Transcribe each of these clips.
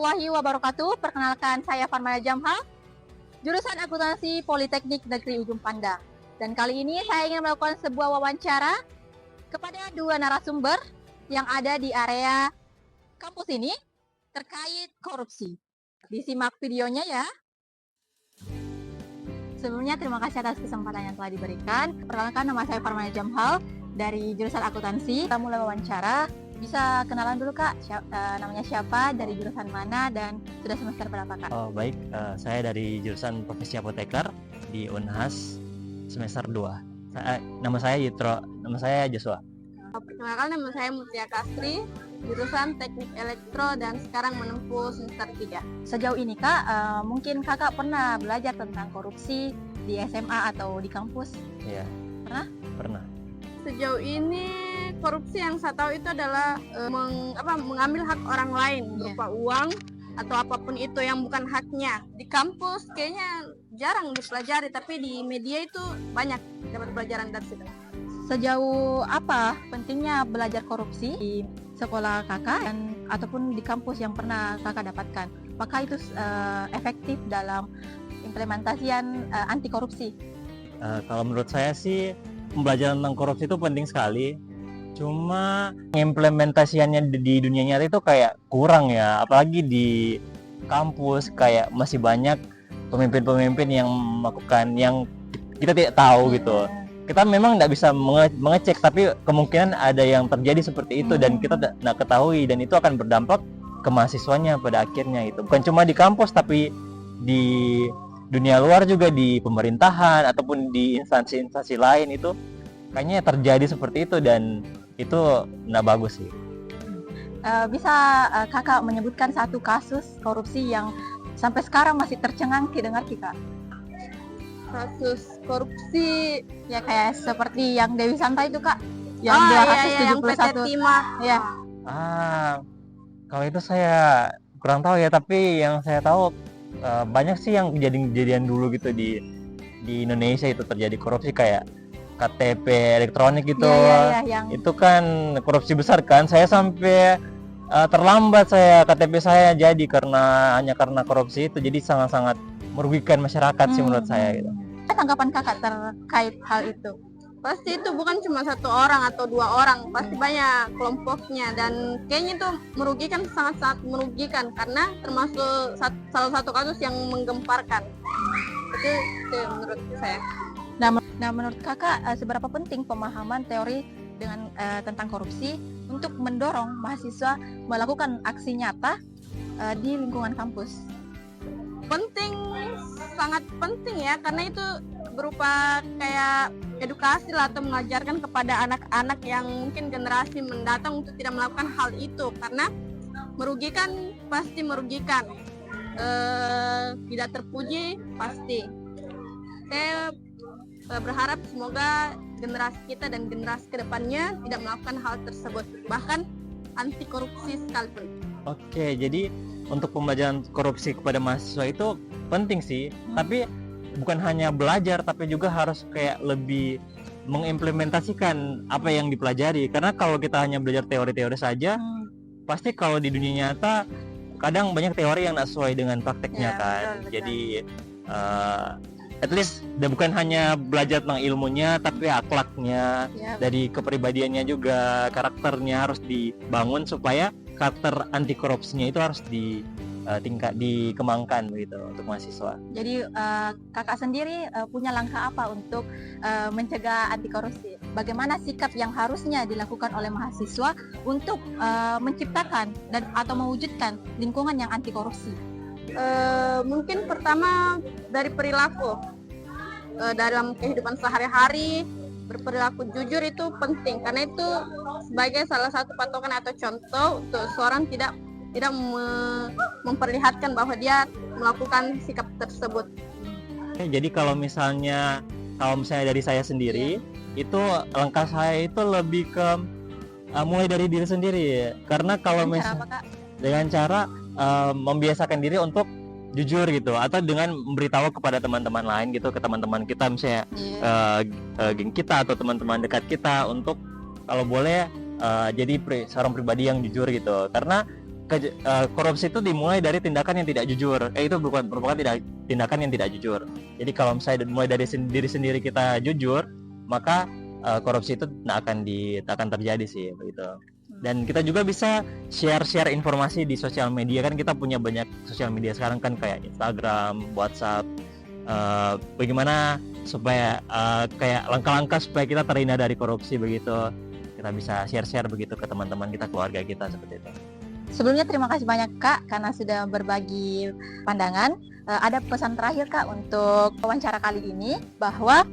warahmatullahi wabarakatuh. Perkenalkan, saya Farmana Jamha, jurusan akuntansi Politeknik Negeri Ujung Pandang. Dan kali ini saya ingin melakukan sebuah wawancara kepada dua narasumber yang ada di area kampus ini terkait korupsi. Disimak videonya ya. Sebelumnya terima kasih atas kesempatan yang telah diberikan. Perkenalkan, nama saya Farmana Jamhal dari jurusan akuntansi. Kita mulai wawancara. Bisa kenalan dulu Kak, namanya siapa, dari jurusan mana, dan sudah semester berapa Kak? Oh baik, saya dari jurusan Profesi Apoteker di Unhas semester 2. Nama saya Yitro, nama saya Joshua. Perkenalkan, nama saya Mutia Kastri, jurusan Teknik Elektro dan sekarang menempuh semester 3. Sejauh ini Kak, mungkin Kakak pernah belajar tentang korupsi di SMA atau di kampus? Iya. Pernah? Pernah. Sejauh ini korupsi yang saya tahu itu adalah mengambil hak orang lain berupa uang atau apapun itu yang bukan haknya. Di kampus kayaknya jarang dipelajari, tapi di media itu banyak dapat pelajaran dari situ. Sejauh apa pentingnya belajar korupsi di sekolah Kakak dan ataupun di kampus yang pernah Kakak dapatkan? Apakah itu efektif dalam implementasian anti korupsi? Kalau menurut saya sih pembelajaran tentang korupsi itu penting sekali. Cuma implementasiannya di dunia nyata itu kayak kurang ya, apalagi di kampus kayak masih banyak pemimpin-pemimpin yang melakukan yang kita tidak tahu gitu. Kita memang tidak bisa mengecek, tapi kemungkinan ada yang terjadi seperti itu dan kita tidak ketahui, dan itu akan berdampak ke mahasiswanya pada akhirnya. Itu bukan cuma di kampus, tapi di dunia luar juga, di pemerintahan ataupun di instansi-instansi lain itu kayaknya terjadi seperti itu, dan itu nggak bagus sih. Bisa Kakak menyebutkan satu kasus korupsi yang sampai sekarang masih tercengang didengar Kak? Kasus korupsi Ya kayak seperti yang Dewi Santa itu Kak, yang yang 271. PT Timah. Ya. Kalau itu saya kurang tahu ya, tapi yang saya tahu banyak sih yang kejadian dulu gitu di Indonesia itu terjadi korupsi, kayak KTP elektronik gitu. Yang Itu kan korupsi besar kan. Saya sampai terlambat KTP saya jadi hanya karena korupsi itu. Jadi sangat-sangat merugikan masyarakat sih menurut saya gitu. Tanggapan Kakak terkait hal itu? Pasti itu bukan cuma satu orang atau dua orang, pasti banyak kelompoknya, dan kayaknya itu merugikan, sangat-sangat merugikan, karena termasuk salah satu kasus yang menggemparkan. Itu menurut saya. Nah, menurut Kakak seberapa penting pemahaman teori tentang korupsi untuk mendorong mahasiswa melakukan aksi nyata di lingkungan kampus? Penting, sangat penting ya, karena itu berupa kayak edukasi lah, atau mengajarkan kepada anak-anak yang mungkin generasi mendatang untuk tidak melakukan hal itu, karena merugikan, pasti merugikan. Tidak terpuji pasti. Saya berharap semoga generasi kita dan generasi kedepannya tidak melakukan hal tersebut, bahkan anti korupsi sekalipun. Oke, jadi untuk pembelajaran korupsi kepada mahasiswa itu penting sih, tapi bukan hanya belajar, tapi juga harus kayak lebih mengimplementasikan apa yang dipelajari. Karena kalau kita hanya belajar teori-teori saja, pasti kalau di dunia nyata kadang banyak teori yang tidak sesuai dengan prakteknya kan. Betul. Jadi at least bukan hanya belajar tentang ilmunya, tapi akhlaknya, dari kepribadiannya juga, karakternya harus dibangun supaya karakter anti korupsinya itu harus dikembangkan begitu untuk mahasiswa. Jadi Kakak sendiri punya langkah apa untuk mencegah anti korupsi? Bagaimana sikap yang harusnya dilakukan oleh mahasiswa untuk menciptakan dan atau mewujudkan lingkungan yang anti korupsi? Mungkin pertama dari perilaku, dalam kehidupan sehari-hari berperilaku jujur itu penting, karena itu sebagai salah satu patokan atau contoh untuk seorang tidak memperlihatkan bahwa dia melakukan sikap tersebut. Jadi kalau misalnya dari saya sendiri, itu langkah saya itu lebih ke mulai dari diri sendiri, karena kalau misalnya dengan cara membiasakan diri untuk jujur gitu, atau dengan memberitahu kepada teman-teman lain gitu, ke teman-teman kita misalnya geng kita atau teman-teman dekat kita, untuk kalau boleh jadi seorang pribadi yang jujur gitu. Karena korupsi itu dimulai dari tindakan yang tidak jujur. Itu merupakan tindakan yang tidak jujur. Jadi kalau misalnya mulai dari diri sendiri kita jujur, maka korupsi itu tak akan terjadi sih begitu. Dan kita juga bisa share informasi di sosial media, kan kita punya banyak sosial media sekarang kan, kayak Instagram, WhatsApp. Bagaimana supaya kayak langkah-langkah supaya kita terhindar dari korupsi begitu. Kita bisa share begitu ke teman-teman kita, keluarga kita, seperti itu. Sebelumnya terima kasih banyak Kak karena sudah berbagi pandangan. Ada pesan terakhir Kak untuk wawancara kali ini, bahwa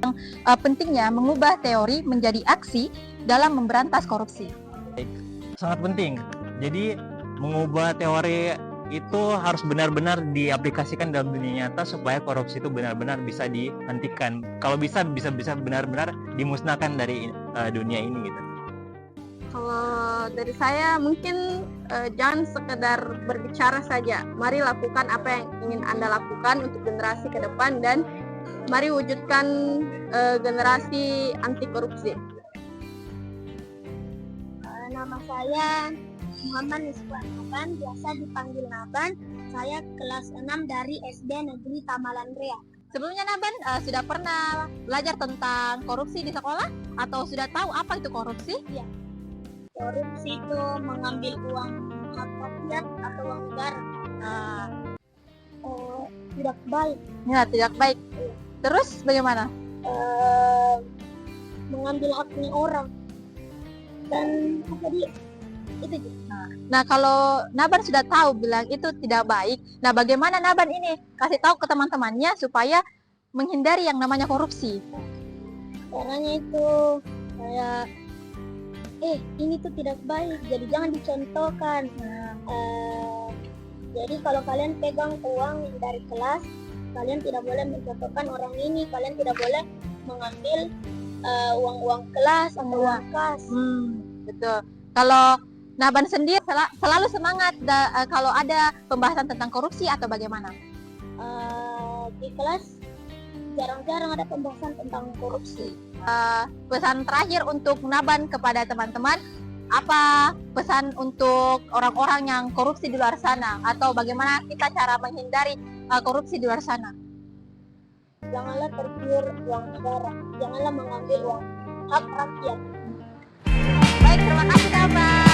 pentingnya mengubah teori menjadi aksi dalam memberantas korupsi. Sangat penting. Jadi mengubah teori itu harus benar-benar diaplikasikan dalam dunia nyata supaya korupsi itu benar-benar bisa dihentikan. Kalau bisa benar-benar dimusnahkan dari dunia ini gitu. Kalau dari saya mungkin jangan sekedar berbicara saja. Mari lakukan apa yang ingin Anda lakukan untuk generasi ke depan, dan mari wujudkan generasi anti korupsi. Nama saya Muhammad Niswan Naban, biasa dipanggil Naban. Saya kelas 6 dari SD Negeri Tamalan Rea. Sebelumnya Naban sudah pernah belajar tentang korupsi di sekolah atau sudah tahu apa itu korupsi? Ya. Korupsi itu mengambil uang hak rakyat atau uang negara. Tidak baik. Ya, tidak baik. Terus bagaimana? Mengambil haknya orang. Dan apa dia? Itu juga. Nah, kalau Naban sudah tahu bilang itu tidak baik, nah bagaimana Naban ini kasih tahu ke teman-temannya supaya menghindari yang namanya korupsi? Caranya itu kayak ini tuh tidak baik, jadi jangan dicontohkan. Jadi kalau kalian pegang uang dari kelas, kalian tidak boleh mencontohkan orang ini, kalian tidak boleh mengambil uang kelas atau uang kas. Betul. Kalau Naban sendiri selalu semangat kalau ada pembahasan tentang korupsi atau bagaimana? Di kelas jarang-jarang ada pembahasan tentang korupsi. Pesan terakhir untuk Naban kepada teman-teman, apa pesan untuk orang-orang yang korupsi di luar sana, atau bagaimana kita cara menghindari korupsi di luar sana? Janganlah tergiur uang negara, janganlah mengambil uang hak rakyat. Baik, terima kasih Naban.